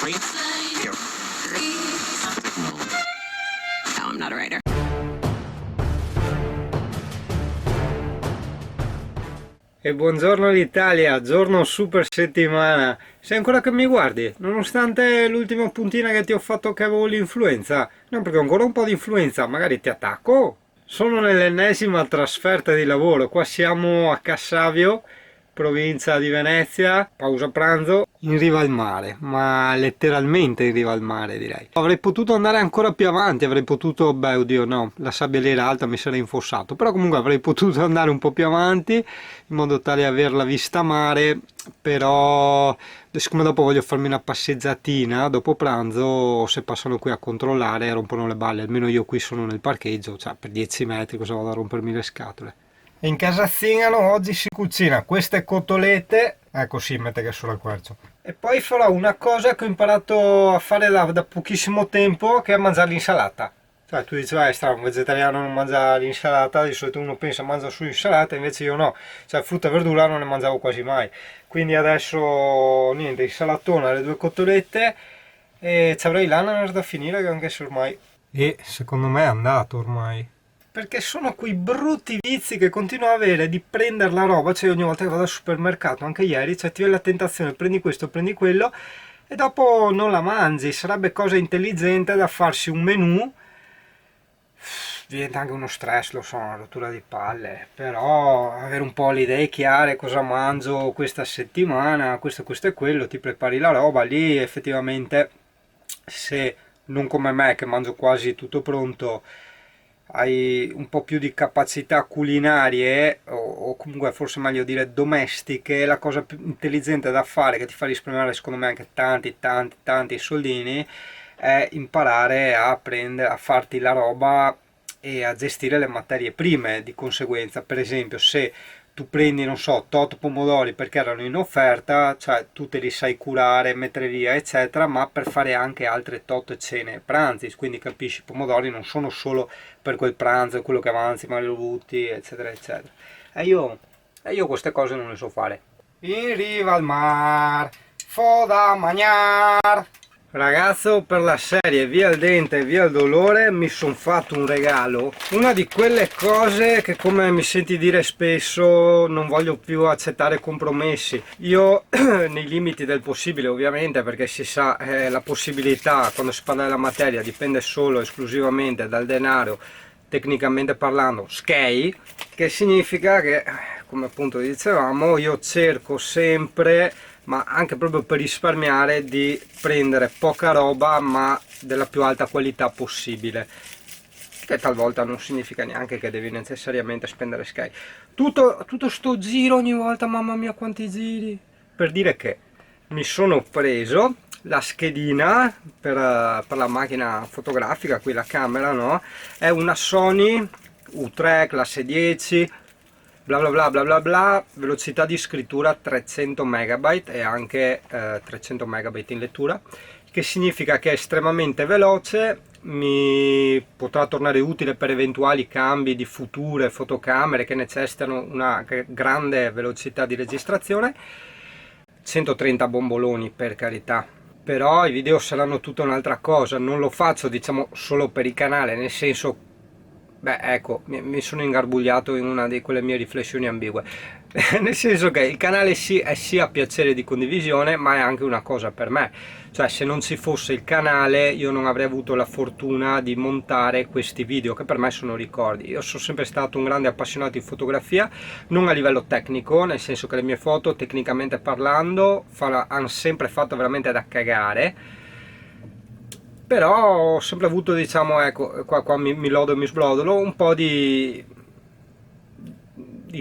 No, I'm not a writer. E buongiorno l'Italia, giorno super settimana. Sei ancora che mi guardi? Nonostante l'ultima puntina che ti ho fatto che avevo l'influenza? No, perché ho ancora un po' di influenza, magari ti attacco. Sono nell'ennesima trasferta di lavoro, qua siamo a Cassavio, provincia di Venezia, pausa pranzo, in riva al mare, ma letteralmente in riva al mare direi. Avrei potuto andare ancora più avanti, avrei potuto, beh oddio no, la sabbia lì era alta, mi sarei infossato, però comunque avrei potuto andare un po' più avanti in modo tale da avere la vista mare, però siccome dopo voglio farmi una passeggiatina dopo pranzo, se passano qui a controllare rompono le balle, almeno io qui sono nel parcheggio, cioè per 10 metri cosa vado a rompermi le scatole. In casa Zingano oggi si cucina queste cotolette, ecco sì, mette che sono al quercio. E poi farò una cosa che ho imparato a fare da pochissimo tempo, che è mangiare l'insalata. Cioè tu dici, vai, strano, un vegetariano non mangia l'insalata, di solito uno pensa mangia solo l'insalata, invece io no. Cioè frutta e verdura non ne mangiavo quasi mai. Quindi adesso, niente, insalatona, le due cotolette, e ci avrei l'ananas da finire, anche se ormai... E secondo me è andato ormai. Perché sono quei brutti vizi che continuo a avere di prendere la roba, cioè ogni volta che vado al supermercato, anche ieri, cioè ti viene la tentazione, prendi questo, prendi quello, e dopo non la mangi. Sarebbe cosa intelligente da farsi un menù, diventa anche uno stress, lo so, una rottura di palle, però avere un po' le idee chiare, cosa mangio questa settimana, questo e quello, ti prepari la roba, lì effettivamente, se non come me che mangio quasi tutto pronto, hai un po' più di capacità culinarie o comunque forse meglio dire domestiche, la cosa più intelligente da fare, che ti fa risparmiare secondo me anche tanti soldini, è imparare a prendere, a farti la roba e a gestire le materie prime di conseguenza. Per esempio, se tu prendi, non so, tot pomodori perché erano in offerta, cioè tu te li sai curare, mettere via, eccetera, ma per fare anche altre tot cene e pranzi, quindi capisci, i pomodori non sono solo per quel pranzo, quello che avanzi, ma lo butti, eccetera, eccetera. E io queste cose non le so fare. In riva al mar, fo da magnar. Ragazzo, per la serie via il dente e via il dolore mi sono fatto un regalo, una di quelle cose che, come mi senti dire spesso, non voglio più accettare compromessi. Io nei limiti del possibile, ovviamente, perché si sa, la possibilità quando si parla della materia dipende solo e esclusivamente dal denaro, tecnicamente parlando, skei, che significa che, come appunto dicevamo, io cerco sempre, ma anche proprio per risparmiare, di prendere poca roba ma della più alta qualità possibile, che talvolta non significa neanche che devi necessariamente spendere Sky. Tutto sto giro ogni volta, mamma mia quanti giri, per dire che mi sono preso la schedina per la macchina fotografica, qui la camera, no? È una Sony U3 classe 10, bla bla bla bla bla bla, velocità di scrittura 300 megabyte e anche 300 megabyte in lettura, che significa che è estremamente veloce, mi potrà tornare utile per eventuali cambi di future fotocamere che necessitano una grande velocità di registrazione. 130 bomboloni, per carità, però i video saranno tutta un'altra cosa, non lo faccio diciamo solo per il canale, nel senso, beh ecco, mi sono ingarbugliato in una di quelle mie riflessioni ambigue, nel senso che il canale sì, è sia piacere di condivisione, ma è anche una cosa per me, cioè se non ci fosse il canale io non avrei avuto la fortuna di montare questi video che per me sono ricordi. Io sono sempre stato un grande appassionato di fotografia, non a livello tecnico, nel senso che le mie foto tecnicamente parlando hanno sempre fatto veramente da cagare, però ho sempre avuto, diciamo, ecco, qua mi lodo e mi sbrodolo, un po' di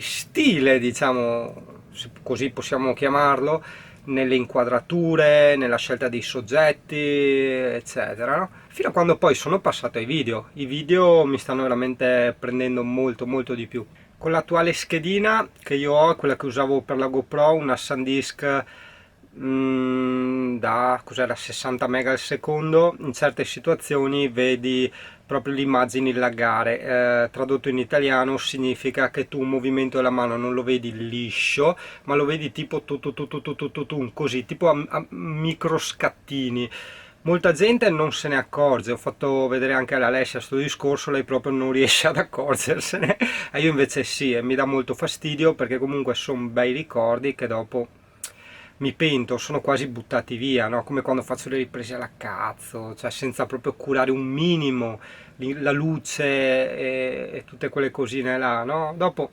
stile, diciamo, se così possiamo chiamarlo, nelle inquadrature, nella scelta dei soggetti, eccetera, no? Fino a quando poi sono passato ai video. I video mi stanno veramente prendendo molto di più. Con l'attuale schedina che io ho, quella che usavo per la GoPro, una SanDisk da cos'era 60 mega al secondo. In certe situazioni vedi proprio le immagini laggare. Tradotto in italiano significa che tu un movimento della mano non lo vedi liscio, ma lo vedi tipo così, tipo a micro scattini. Molta gente non se ne accorge, ho fatto vedere anche all'Alessia sto discorso, lei proprio non riesce ad accorgersene, e io invece sì, e mi dà molto fastidio perché comunque sono bei ricordi che dopo mi pento, sono quasi buttati via, no? Come quando faccio le riprese alla cazzo, cioè senza proprio curare un minimo la luce e tutte quelle cosine là, no? Dopo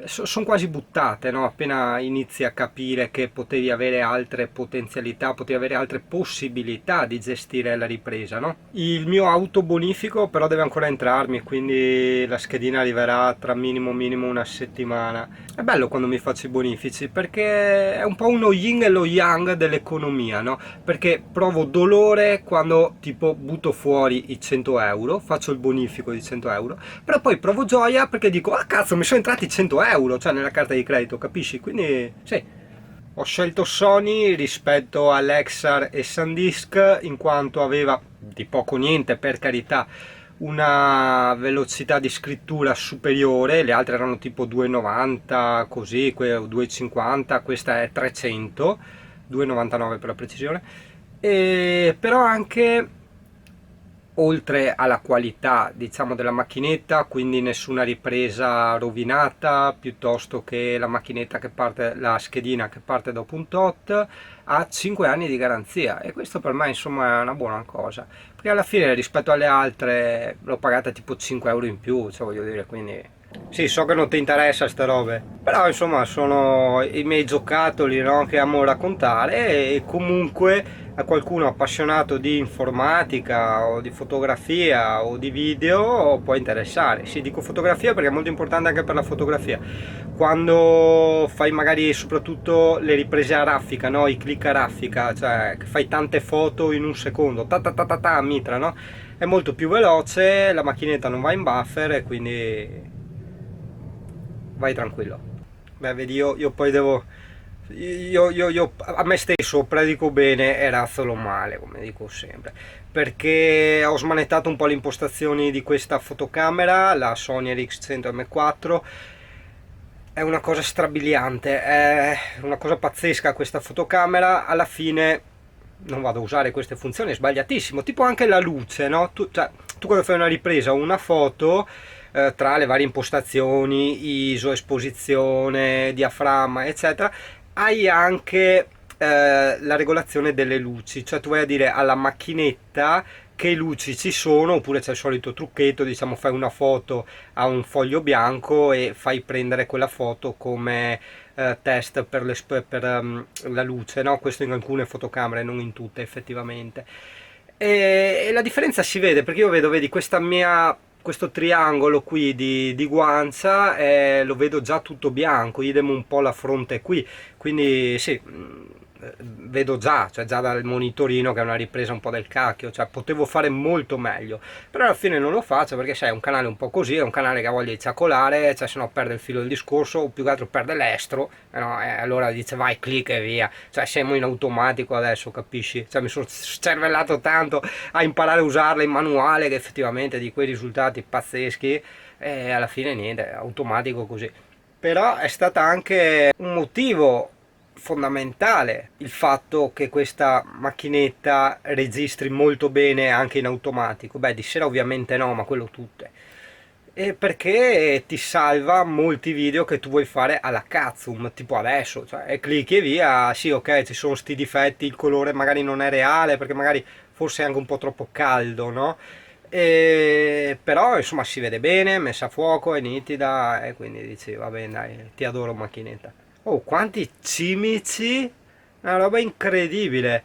sono quasi buttate, no? Appena inizi a capire che potevi avere altre potenzialità, potevi avere altre possibilità di gestire la ripresa, no? Il mio autobonifico però deve ancora entrarmi, quindi la schedina arriverà tra minimo una settimana. È bello quando mi faccio i bonifici perché è un po' uno yin e lo yang dell'economia, no? Perché provo dolore quando tipo butto fuori i 100 euro, faccio il bonifico di 100 euro, però poi provo gioia perché dico, ah cazzo, mi sono entrati 100 euro, cioè nella carta di credito, capisci? Quindi sì, ho scelto Sony rispetto all'Exar e SanDisk in quanto aveva di poco niente, per carità, una velocità di scrittura superiore, le altre erano tipo 2,90 così, 2,50, questa è 300, 2,99 per la precisione, e però anche oltre alla qualità diciamo della macchinetta, quindi nessuna ripresa rovinata, piuttosto che la macchinetta che parte, la schedina che parte dopo un tot, ha 5 anni di garanzia, e questo per me insomma è una buona cosa, perché alla fine rispetto alle altre l'ho pagata tipo 5 euro in più, cioè voglio dire, quindi sì, so che non ti interessa ste robe, però insomma sono i miei giocattoli, no, che amo raccontare, e comunque a qualcuno appassionato di informatica o di fotografia o di video può interessare. Sì, dico fotografia perché è molto importante anche per la fotografia. Quando fai magari soprattutto le riprese a raffica, no? I click a raffica, cioè che fai tante foto in un secondo, ta mitra, no? È molto più veloce, la macchinetta non va in buffer e quindi vai tranquillo. Beh, vedi, io poi devo... Io a me stesso predico bene e razzolo male, come dico sempre, perché ho smanettato un po' le impostazioni di questa fotocamera, la Sony RX100 M4. È una cosa strabiliante, è una cosa pazzesca questa fotocamera. Alla fine non vado a usare queste funzioni, è sbagliatissimo, tipo anche la luce, no? Tu quando fai una ripresa o una foto, tra le varie impostazioni, ISO, esposizione, diaframma, eccetera, hai anche la regolazione delle luci, cioè tu vai a dire alla macchinetta che luci ci sono, oppure c'è il solito trucchetto, diciamo fai una foto a un foglio bianco e fai prendere quella foto come test per la luce, no? Questo in alcune fotocamere, non in tutte effettivamente. E la differenza si vede perché io vedo, vedi, questo triangolo qui di guancia, lo vedo già tutto bianco, idem un po' la fronte qui, quindi sì, vedo già, cioè già dal monitorino che è una ripresa un po' del cacchio, cioè potevo fare molto meglio, però alla fine non lo faccio perché sai, è un canale un po' così, è un canale che ha voglia di ciacolare, cioè se no perde il filo del discorso, o più che altro perde l'estro, no? Allora dice vai, clicca e via, cioè siamo in automatico adesso, capisci? Cioè mi sono cervellato tanto a imparare a usarla in manuale che effettivamente di quei risultati pazzeschi, e alla fine niente, è automatico così. Però è stata anche un motivo fondamentale il fatto che questa macchinetta registri molto bene anche in automatico. Beh, di sera ovviamente no, ma quello tutte. E perché ti salva molti video che tu vuoi fare alla cazzum, tipo adesso, cioè e clicchi e via. Sì, ok, ci sono sti difetti, il colore magari non è reale perché magari forse è anche un po' troppo caldo, no? Però insomma si vede bene, messa a fuoco, è nitida, e quindi dici va bene, dai, ti adoro macchinetta. Oh, quanti cimici, una roba incredibile,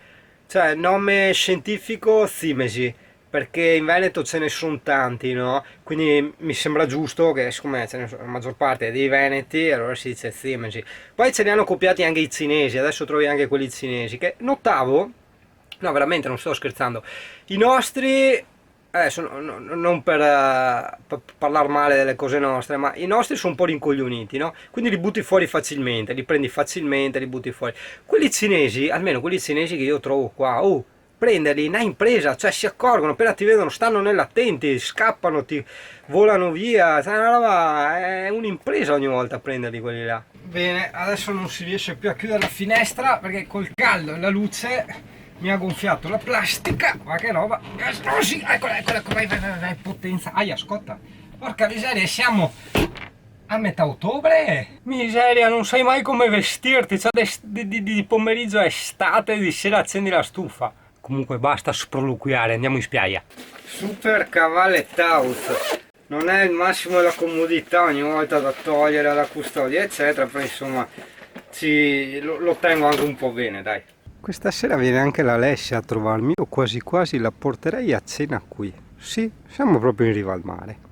cioè nome scientifico Simesi, perché in Veneto ce ne sono tanti, no? Quindi mi sembra giusto che siccome ce ne sono la maggior parte dei veneti, allora si dice Simesi. Poi ce ne hanno copiati anche i cinesi, adesso trovi anche quelli cinesi, che notavo, no veramente non sto scherzando, i nostri adesso non per parlare male delle cose nostre, ma i nostri sono un po' rincoglioniti, no? Quindi li butti fuori facilmente, li prendi facilmente, li butti fuori. Quelli cinesi, almeno quelli cinesi che io trovo qua, oh, prenderli una impresa, cioè si accorgono, appena ti vedono, stanno nell'attenti, scappano, ti volano via, cioè, una roba, è un'impresa ogni volta prenderli quelli là. Bene, adesso non si riesce più a chiudere la finestra perché col caldo e la luce mi ha gonfiato la plastica, ma che roba. Oh, sì, eccola, vai, potenza. Aia, scotta. Porca miseria, siamo a metà ottobre. Miseria, non sai mai come vestirti. Cioè, di pomeriggio è estate, di sera accendi la stufa. Comunque basta sproloquiare, andiamo in spiaggia. Super Cavallettaut. Non è il massimo della comodità ogni volta da togliere alla custodia, eccetera, però insomma lo tengo anche un po' bene, dai. Questa sera viene anche l'Alessia a trovarmi, io quasi quasi la porterei a cena qui. Sì, siamo proprio in riva al mare.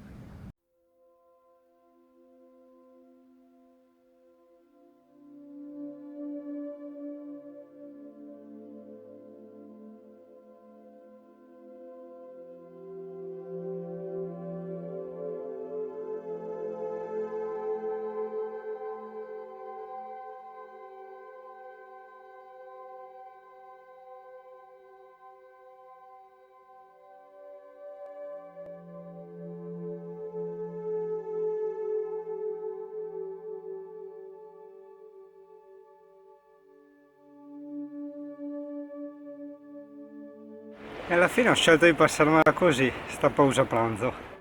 E alla fine ho scelto di passarmela così, sta pausa pranzo.